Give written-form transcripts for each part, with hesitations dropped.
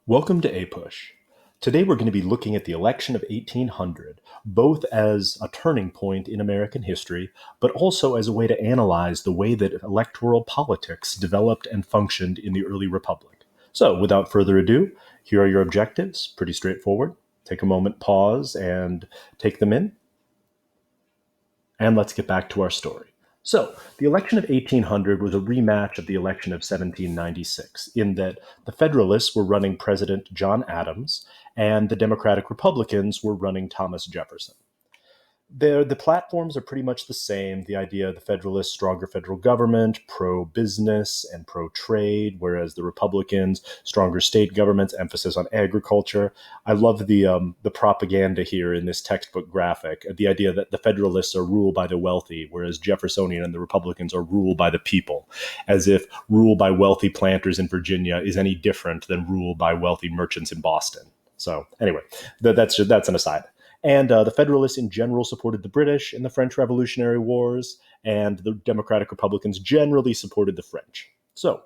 Welcome to APUSH. Today we're going to be looking at the election of 1800, both as a turning point in American history, but also as a way to analyze the way that electoral politics developed and functioned in the early republic. So, without further ado, here are your objectives. Pretty straightforward. Take a moment, pause, and take them in. And let's get back to our story. So, the election of 1800 was a rematch of the election of 1796, in that the Federalists were running President John Adams and the Democratic Republicans were running Thomas Jefferson. The platforms are pretty much the same. The idea of the Federalists, stronger federal government, pro-business and pro-trade, whereas the Republicans, stronger state governments, emphasis on agriculture. I love the propaganda here in this textbook graphic, the idea that the Federalists are ruled by the wealthy, whereas Jeffersonian and the Republicans are ruled by the people, as if rule by wealthy planters in Virginia is any different than rule by wealthy merchants in Boston. So anyway, that's an aside. And the Federalists in general supported the British in the French Revolutionary Wars, and the Democratic Republicans generally supported the French. So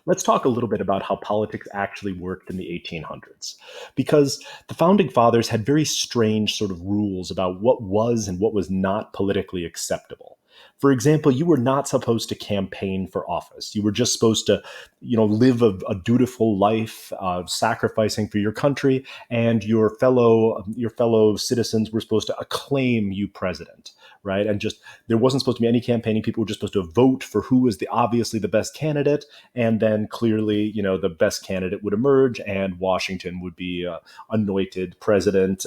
let's talk a little bit about how politics actually worked in the 1800s, because the Founding Fathers had very strange sort of rules about what was and what was not politically acceptable. For example, you were not supposed to campaign for office. You were just supposed to, live a dutiful life, sacrificing for your country, and your fellow citizens were supposed to acclaim you president, right? And just there wasn't supposed to be any campaigning. People were just supposed to vote for who was obviously the best candidate, and then clearly, the best candidate would emerge, and Washington would be anointed president.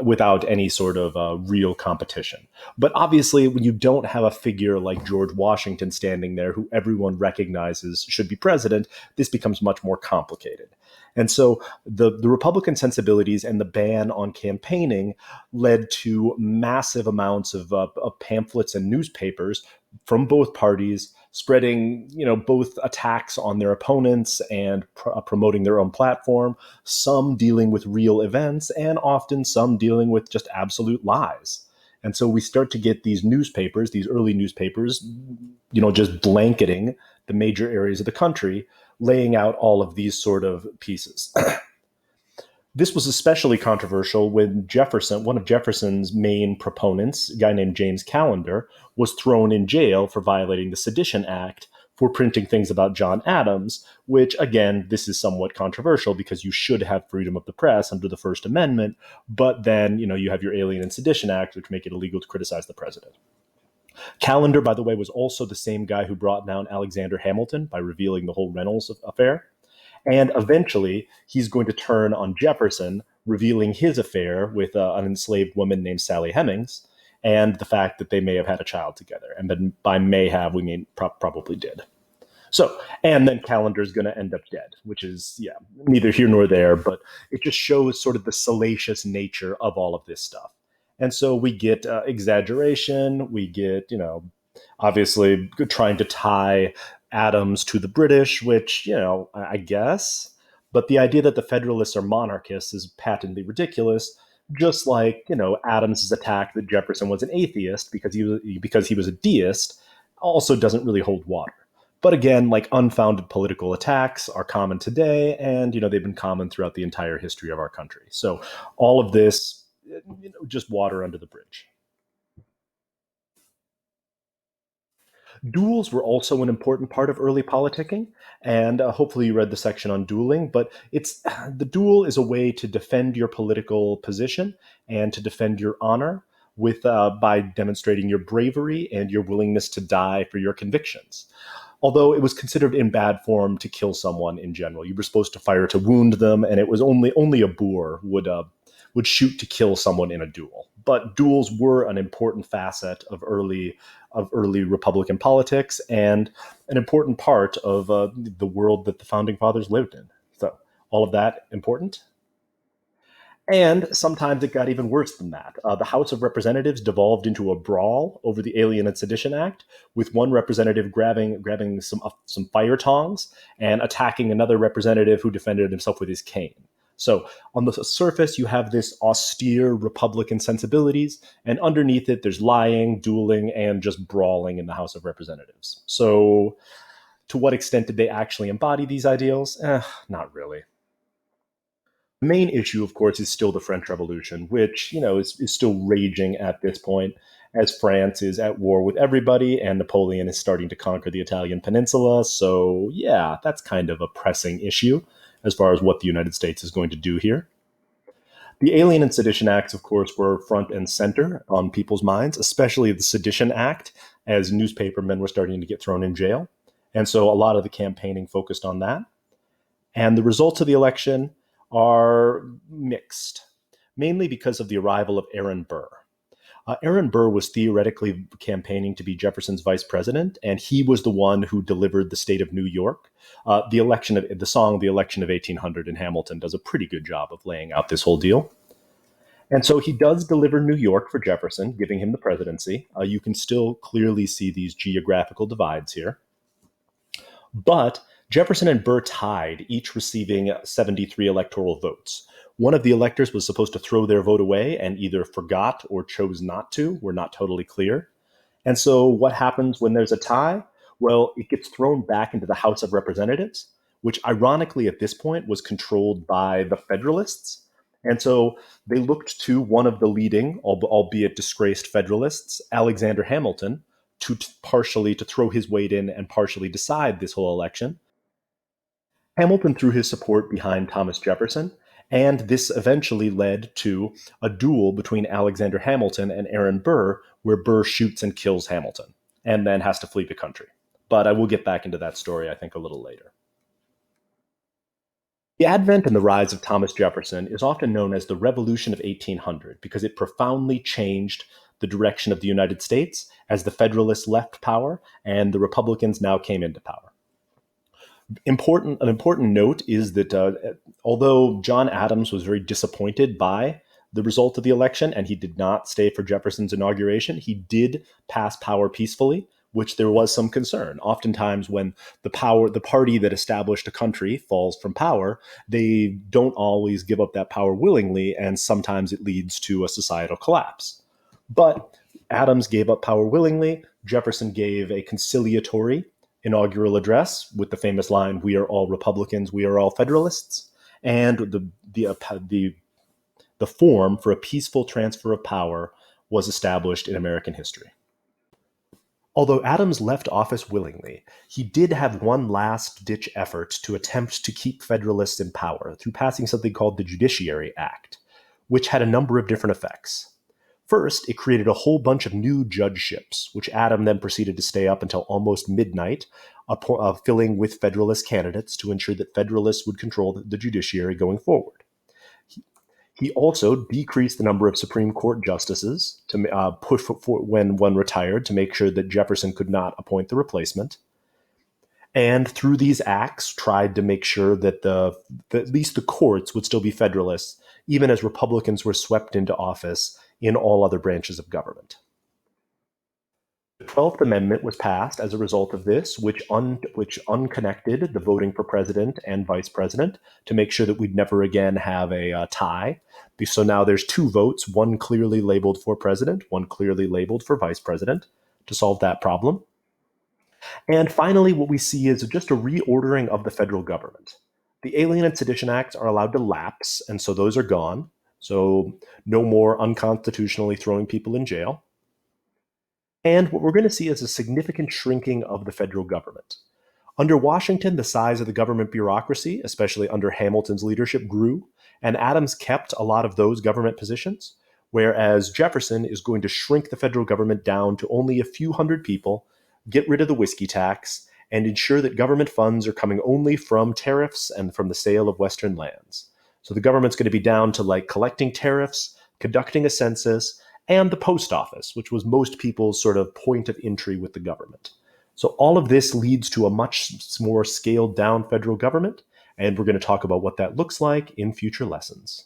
Without any sort of real competition. But obviously, when you don't have a figure like George Washington standing there who everyone recognizes should be president, this becomes much more complicated. And so the Republican sensibilities and the ban on campaigning led to massive amounts of pamphlets and newspapers from both parties spreading, both attacks on their opponents and promoting their own platform, some dealing with real events and often some dealing with just absolute lies. And so we start to get these newspapers, these early newspapers, just blanketing the major areas of the country, laying out all of these sort of pieces. This was especially controversial when one of Jefferson's main proponents, a guy named James Callender, was thrown in jail for violating the Sedition Act for printing things about John Adams, which, again, this is somewhat controversial because you should have freedom of the press under the First Amendment, but then, you have your Alien and Sedition Act, which make it illegal to criticize the president. Callender, by the way, was also the same guy who brought down Alexander Hamilton by revealing the whole Reynolds affair. And eventually, he's going to turn on Jefferson, revealing his affair with an enslaved woman named Sally Hemings, and the fact that they may have had a child together. And then by may have, we mean probably did. So, and then Callender's going to end up dead, which is, neither here nor there, but it just shows sort of the salacious nature of all of this stuff. And so we get exaggeration, we get, obviously trying to tie Adams to the British, which, I guess. But the idea that the Federalists are monarchists is patently ridiculous, just like, Adams's attack that Jefferson was an atheist because he was a deist also doesn't really hold water. But again, like unfounded political attacks are common today, and, they've been common throughout the entire history of our country. So all of this, just water under the bridge. Duels were also an important part of early politicking, and hopefully you read the section on dueling, but the duel is a way to defend your political position and to defend your honor by demonstrating your bravery and your willingness to die for your convictions. Although it was considered in bad form to kill someone in general. You were supposed to fire to wound them, and it was only a boor would shoot to kill someone in a duel. But duels were an important facet of early Republican politics and an important part of the world that the Founding Fathers lived in. So all of that important. And sometimes it got even worse than that. The House of Representatives devolved into a brawl over the Alien and Sedition Act, with one representative grabbing some fire tongs and attacking another representative who defended himself with his cane. So on the surface, you have this austere Republican sensibilities, and underneath it, there's lying, dueling, and just brawling in the House of Representatives. So To what extent did they actually embody these ideals? Not really. The main issue, of course, is still the French Revolution, which, is still raging at this point, as France is at war with everybody and Napoleon is starting to conquer the Italian peninsula. So, yeah, that's kind of a pressing issue as far as what the United States is going to do here. The Alien and Sedition Acts, of course, were front and center on people's minds, especially the Sedition Act, as newspapermen were starting to get thrown in jail. And so a lot of the campaigning focused on that. And the results of the election are mixed, mainly because of the arrival of Aaron Burr. Aaron Burr was theoretically campaigning to be Jefferson's vice president, and he was the one who delivered the state of New York. The election of the song "The Election of 1800" in Hamilton does a pretty good job of laying out this whole deal. And so he does deliver New York for Jefferson, giving him the presidency. You can still clearly see these geographical divides here. But Jefferson and Burr tied, each receiving 73 electoral votes. One of the electors was supposed to throw their vote away and either forgot or chose not to. We're not totally clear. And so what happens when there's a tie? Well, it gets thrown back into the House of Representatives, which ironically at this point was controlled by the Federalists. And so they looked to one of the leading, albeit disgraced Federalists, Alexander Hamilton, to throw his weight in and partially decide this whole election. Hamilton threw his support behind Thomas Jefferson, and this eventually led to a duel between Alexander Hamilton and Aaron Burr, where Burr shoots and kills Hamilton, and then has to flee the country. But I will get back into that story, I think, a little later. The advent and the rise of Thomas Jefferson is often known as the Revolution of 1800 because it profoundly changed the direction of the United States as the Federalists left power and the Republicans now came into power. An important note is that although John Adams was very disappointed by the result of the election and he did not stay for Jefferson's inauguration, he did pass power peacefully, which there was some concern. Oftentimes when the party that established a country falls from power, they don't always give up that power willingly, and sometimes it leads to a societal collapse. But Adams gave up power willingly. Jefferson gave a conciliatory inaugural address with the famous line, "We are all Republicans, we are all Federalists," and the form for a peaceful transfer of power was established in American history. Although Adams left office willingly, he did have one last-ditch effort to attempt to keep Federalists in power through passing something called the Judiciary Act, which had a number of different effects. First, it created a whole bunch of new judgeships, which Adams then proceeded to stay up until almost midnight, filling with Federalist candidates to ensure that Federalists would control the judiciary going forward. He also decreased the number of Supreme Court justices to push for when one retired to make sure that Jefferson could not appoint the replacement. And through these acts, tried to make sure that at least the courts would still be Federalists, even as Republicans were swept into office in all other branches of government. The 12th Amendment was passed as a result of this, which unconnected the voting for president and vice president to make sure that we'd never again have a tie. So now there's two votes, one clearly labeled for president, one clearly labeled for vice president, to solve that problem. And finally, what we see is just a reordering of the federal government. The Alien and Sedition Acts are allowed to lapse, and so those are gone. So no more unconstitutionally throwing people in jail. And what we're going to see is a significant shrinking of the federal government. Under Washington, the size of the government bureaucracy, especially under Hamilton's leadership, grew, and Adams kept a lot of those government positions, whereas Jefferson is going to shrink the federal government down to only a few hundred people, get rid of the whiskey tax, and ensure that government funds are coming only from tariffs and from the sale of Western lands. So the government's going to be down to collecting tariffs, conducting a census, and the post office, which was most people's sort of point of entry with the government. So all of this leads to a much more scaled down federal government, and we're going to talk about what that looks like in future lessons.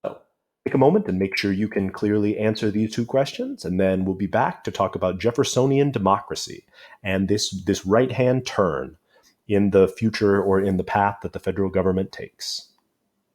So take a moment and make sure you can clearly answer these two questions, and then we'll be back to talk about Jeffersonian democracy and this right-hand turn in the future or in the path that the federal government takes.